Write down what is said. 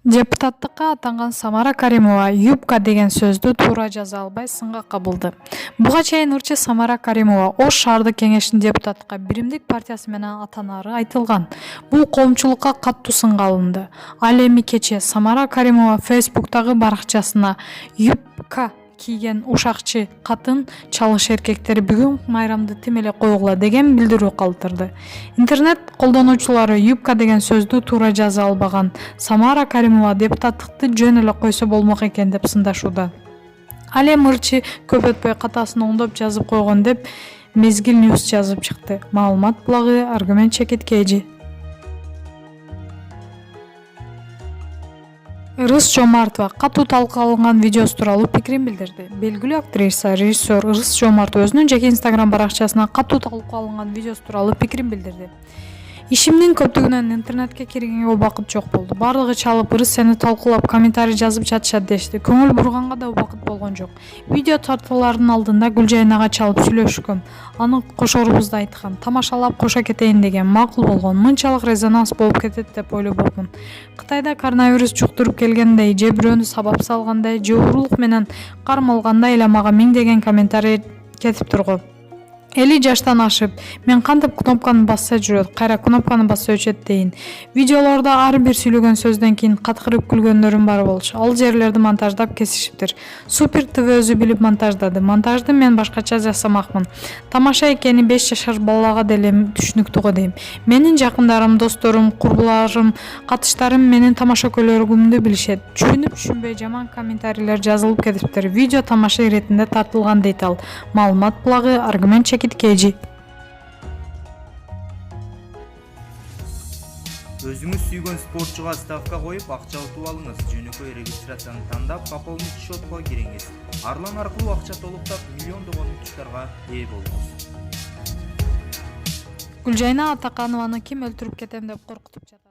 Депутаттыкка атанган Самара Каримова юбка деген сөздү туура жаза албай сынга кабылды. Буга чейин ырчы Самара Каримова Ош шаардык кеңешинин депутаттыкка Биримдик партиясы менен атанары айтылган. Бул коомчулукка каттуу сынга алынды. Ал эми кечээ Самара Каримова Фейсбуктагы баракчасына юбка кийген ушакчы катын чалыш эркектери бүгүн майрамды тим эле койгула деген билдирүү калтырды. Интернет колдонуучулары юбка деген сөздү туура жаза албаган Самара Каримова депутаттыкты жөн эле койсо болмок экен деп сындашууда. Ал эми ырчы көп өтпөй катасын оңдоп жазып койгон деп Мезгил Ньюс жазып чыкты. Маалымат булагы Аргумент Чекиткейжи. Ырыс Жомартова катуу талкууланган видеосу тууралуу пикирин билдирди. Белгилүү актриса, режиссер Ырыс Жомартова өзүнүн жеке Instagram баракчасына катуу талкууланган видеосу тууралуу пикирин билдирди. Ишимдин көптүгүнөн интернетке киргенге убакыт жок болду. Бардыгы чалып, Ырыс сени талкуулап, комментарий жазып жатышат дешти. Көңүл бурганга да убакыт болгон жок. Видео тартуулардын алдында Гүлжайнага чалып сүйлөшкөм. Аны кошорубузду айткан, тамашалап кошо кетейин деген макул болгон. Мынчалык резонанс болуп кетет деп ойлобопмун. Кытайда коронавирус жуктуруп келгендей, же бирөөнү сабап салгандай, же уурулук менен кармалгандай эле мага миңдеген комментарий кетип тургу. 50 жаштан ашып, мен кантип кнопканы басса жүрөт, кайра кнопканы басса өчөт дейин. Видеолордо ар бир сүйлөгөн сөздөн кийин каткырып күлгөндөрүм бар болчу. Ал жерлерди монтаждап кесишиптир. Супер ТВ өзү билип монтаждады. Монтажды мен башкача жасамакмын. Тамаша экени 5 жашар балага деле түшүнүктүү го дейм. Менин жакындарым, досторум, курбуларым, катыштарым менин тамаша көйлөгүмдү билишет. Түшүнүп-түшүнбөй жаман комментарийлер жазылып кетиптир. Видео тамаша иретинде тартылган дейт ал. Маалымат булагы Аргумент Чекиткейжи. Өзүңүз сүйгөн спортчуга ставка коюп акча утуп алыңыз. Жөнөкөй регистрацияны тандап, пополнить счетко кириңиз. Арлан аркылуу акча толуктап, миллиондогон утуштарга ээ болуңуз. Гүлжайна Атаканованы ким өлтүрүп кетем деп коркутуп жатат?